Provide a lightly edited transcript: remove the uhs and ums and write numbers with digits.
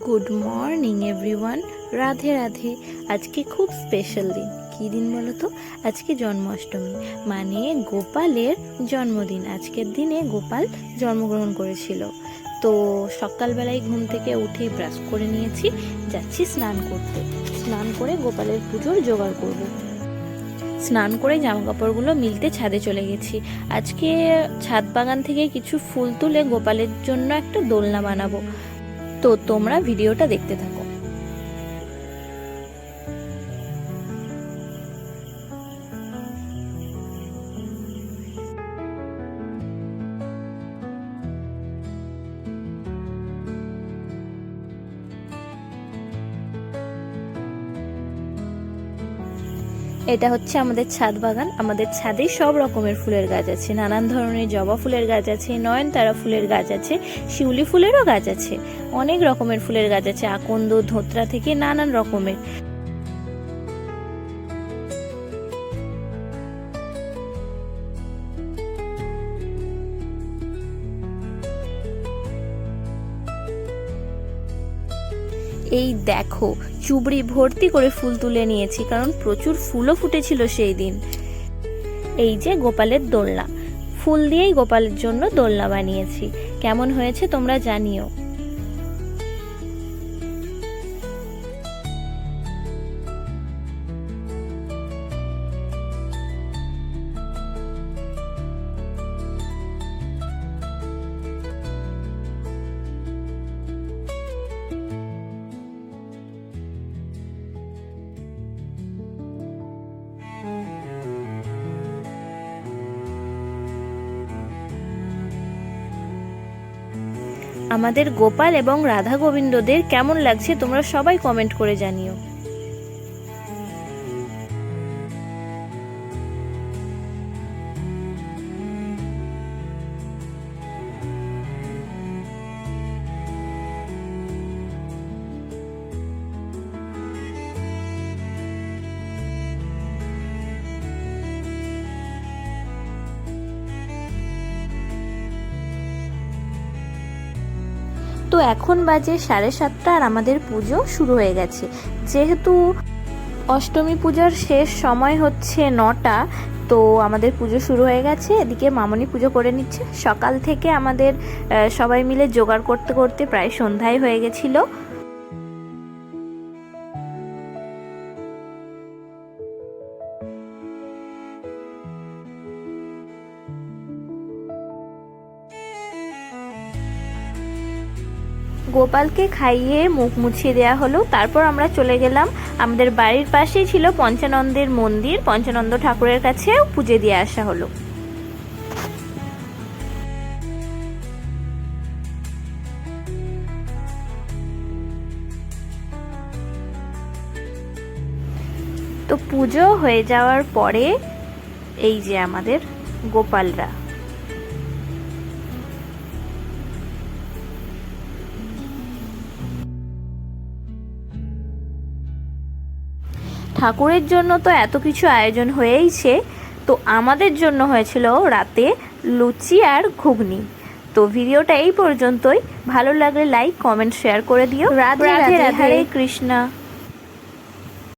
Good morning everyone. Radhe Radhe. আজকে খুব special দিন। কী দিন বলো তো? আজকে জন্মাষ্টমী, মানে গোপালের জন্মদিন। আজকের দিনে গোপাল জন্মগ্রহণ করেছিল। তো সকালবেলায় ঘুম থেকে উঠে ব্রাশ করে নিয়েছি, যাচ্ছি স্নান করতে। স্নান করে গোপালের পুজোর জোগাড় করব। স্নান করে জামাকাপড়গুলো মিলতে ছাদে চলে গেছি। আজকে ছাদ বাগান থেকে কিছু ফুল তুলে গোপালের জন্য একটা দোলনা বানাবো। তো তোমরা ভিডিওটা দেখতে থাকো। এটা হচ্ছে আমাদের ছাদ বাগান। আমাদের ছাদে সব রকমের ফুলের গাছ আছে, নানান ধরনের জবা ফুলের গাছ আছে, নয়নতারা ফুলের গাছ আছে, শিউলি ফুলেরও গাছ আছে, অনেক রকমের ফুলের গাছ আছে, আকন্দ, ধোত্রা থেকে নানান রকমের। এই দেখো, চুবড়ি ভর্তি করে ফুল তুলে নিয়েছি, কারণ প্রচুর ফুলও ফুটেছিল সেই দিন। এই যে গোপালের দোলনা, ফুল দিয়েই গোপালের জন্য দোলনা বানিয়েছি। কেমন হয়েছে তোমরা জানিও। আমাদের গোপাল এবং রাধা গোবিন্দদের কেমন লাগছে তোমরা সবাই কমেন্ট করে জানিও। তো এখন বাজে 7:30 আর আমাদের পুজো শুরু হয়ে গেছে। যেহেতু অষ্টমী পূজার শেষ সময় হচ্ছে 9টা, তো আমাদের পুজো শুরু হয়ে গেছে। এদিকে মামনি পুজো করে নিচ্ছে। সকাল থেকে আমাদের সবাই মিলে জোগাড় করতে করতে প্রায় সন্ধ্যায় হয়ে গেছিলো। গোপালকে খাইয়ে মুখ মুছিয়ে দেওয়া হলো। তারপর আমরা চলে গেলাম, আমাদের বাড়ির পাশেই ছিল পঞ্চানন্দের মন্দির, পঞ্চানন্দ ঠাকুরের কাছে পুজো দিয়ে আসা হলো। তো পুজো হয়ে যাওয়ার পরে এই যে আমাদের গোপালরা, ঠাকুরের জন্য তো এত কিছু আয়োজন হয়েইছে, তো আমাদের জন্য হয়েছিল রাতে লুচি আর ঘুগনি। তো ভিডিওটা এই পর্যন্তই। ভালো লাগলে লাইক, কমেন্ট, শেয়ার করে দিও। রাধে রাধে, হরে কৃষ্ণা।